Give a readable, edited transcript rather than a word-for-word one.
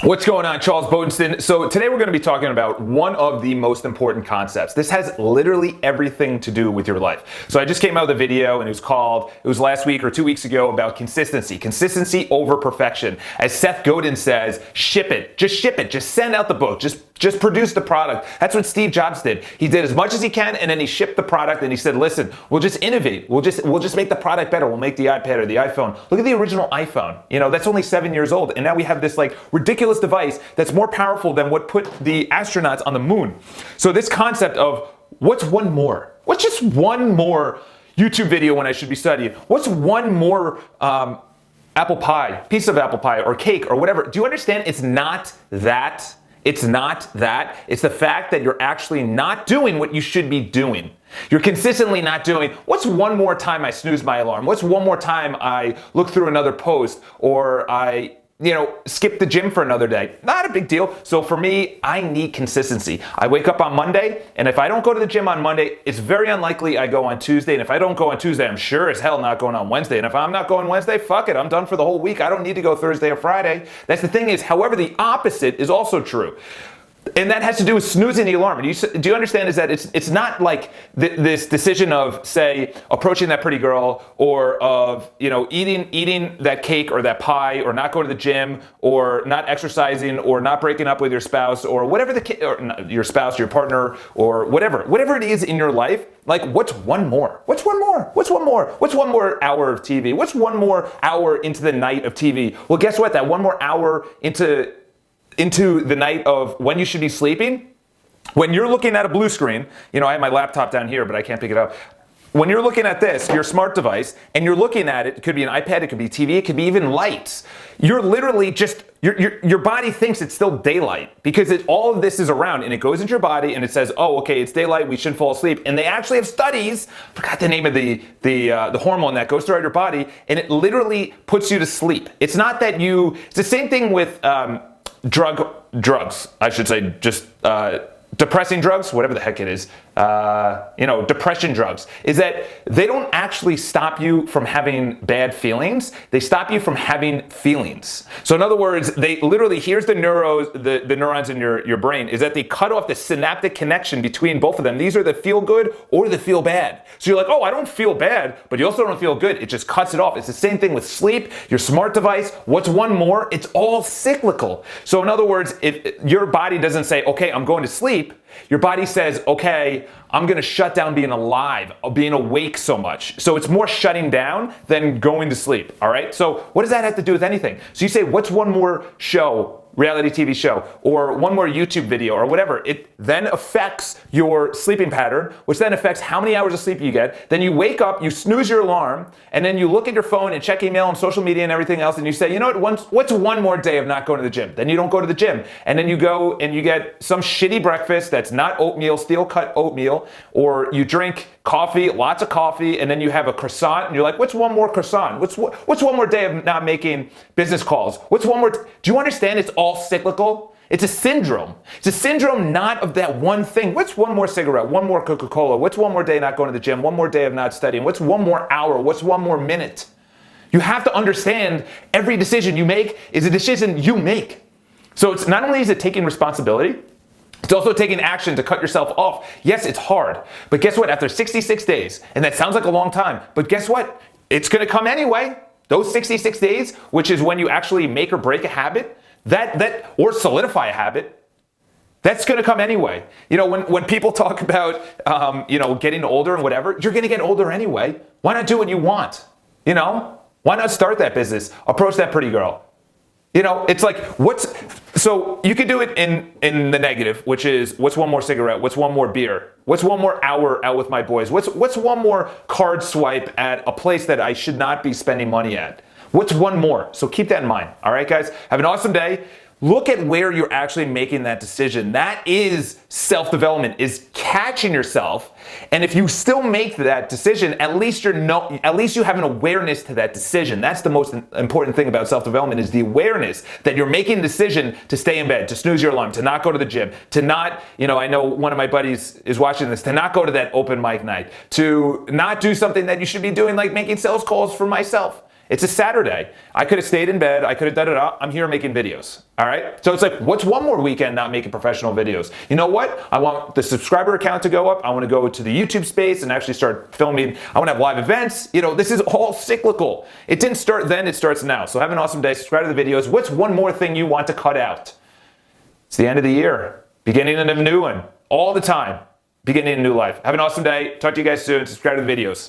What's going on, Charles Botensten? So today we're going to be talking about one of the most important concepts. This has literally everything to do with your life. So I just came out with a video and it was last week or 2 weeks ago about consistency. Consistency over perfection. As Seth Godin says, ship it. Just ship it. Just send out the book. Just produce the product. That's what Steve Jobs did. He did as much as he can and then he shipped the product and he said, listen, we'll just innovate. We'll just make the product better. We'll make the iPad or the iPhone. Look at the original iPhone. You know, that's only 7 years old. And now we have this like ridiculous device that's more powerful than what put the astronauts on the moon. So this concept of what's one more? What's just one more YouTube video when I should be studying? What's one more apple pie, piece of apple pie or cake or whatever? Do you understand? It's not that. It's not that. It's the fact that you're actually not doing what you should be doing. You're consistently not doing, what's one more time I snooze my alarm? What's one more time I look through another post or I skip the gym for another day? Not a big deal. So for me, I need consistency. I wake up on Monday, and if I don't go to the gym on Monday, it's very unlikely I go on Tuesday. And if I don't go on Tuesday, I'm sure as hell not going on Wednesday. And if I'm not going Wednesday, fuck it, I'm done for the whole week. I don't need to go Thursday or Friday. That's the thing is, however, the opposite is also true. And that has to do with snoozing the alarm. Do you understand is that it's not like this decision of, say, approaching that pretty girl or of, eating that cake or that pie or not going to the gym or not exercising or not breaking up with your spouse or whatever your spouse, your partner or whatever it is in your life. Like, what's one more? What's one more? What's one more? What's one more hour of TV? What's one more hour into the night of TV? Well, guess what? That one more hour into the night of when you should be sleeping, when you're looking at a blue screen, I have my laptop down here, but I can't pick it up. When you're looking at this, your smart device, and you're looking at it, it could be an iPad, it could be TV, it could be even lights. You're literally just, your body thinks it's still daylight because all of this is around and it goes into your body and it says, oh, okay, it's daylight, we shouldn't fall asleep. And they actually have studies, forgot the name of the hormone that goes throughout your body, and it literally puts you to sleep. It's not that it's the same thing with, drugs, I should say, just depressing drugs, whatever the heck it is, depression drugs, is that they don't actually stop you from having bad feelings. They stop you from having feelings. So in other words, they literally, here's the neurons in your brain, is that they cut off the synaptic connection between both of them. These are the feel good or the feel bad. So you're like, oh, I don't feel bad, but you also don't feel good. It just cuts it off. It's the same thing with sleep, your smart device. What's one more? It's all cyclical. So in other words, if your body doesn't say, okay, I'm going to sleep, your body says, okay, I'm going to shut down being alive, being awake so much. So it's more shutting down than going to sleep, all right? So what does that have to do with anything? So you say, what's one more show, reality TV show, or one more YouTube video or whatever? It then affects your sleeping pattern, which then affects how many hours of sleep you get. Then you wake up, you snooze your alarm, and then you look at your phone and check email and social media and everything else, and you say, you know what, what's one more day of not going to the gym? Then you don't go to the gym. And then you go and you get some shitty breakfast that's not oatmeal, steel cut oatmeal, or you drink coffee, lots of coffee, and then you have a croissant, and you're like, what's one more croissant? What's one more day of not making business calls? What's one more? Do you understand it's all cyclical? It's a syndrome. It's a syndrome not of that one thing. What's one more cigarette? One more Coca-Cola? What's one more day not going to the gym? One more day of not studying? What's one more hour? What's one more minute? You have to understand every decision you make is a decision you make. So it's not only is it taking responsibility, it's also taking action to cut yourself off. Yes, it's hard, but guess what? After 66 days, and that sounds like a long time, but guess what? It's going to come anyway. Those 66 days, which is when you actually make or break a habit, or solidify a habit, that's going to come anyway. When people talk about, getting older and whatever, you're going to get older anyway. Why not do what you want? Why not start that business? Approach that pretty girl. It's like, so you could do it in the negative, which is, what's one more cigarette? What's one more beer? What's one more hour out with my boys? What's one more card swipe at a place that I should not be spending money at? What's one more? So keep that in mind. All right, guys, have an awesome day. Look at where you're actually making that decision. That is self-development, is catching yourself. And if you still make that decision, at least you have an awareness to that decision. That's the most important thing about self-development, is the awareness that you're making a decision to stay in bed, to snooze your alarm, to not go to the gym, to not, I know one of my buddies is watching this, to not go to that open mic night, to not do something that you should be doing, like making sales calls for myself. It's a Saturday. I could have stayed in bed. I could have done it up. I'm here making videos. All right. So it's like, what's one more weekend not making professional videos? You know what? I want the subscriber account to go up. I want to go to the YouTube space and actually start filming. I want to have live events. You know, this is all cyclical. It didn't start then. It starts now. So have an awesome day. Subscribe to the videos. What's one more thing you want to cut out? It's the end of the year. Beginning of a new one. All the time. Beginning a new life. Have an awesome day. Talk to you guys soon. Subscribe to the videos.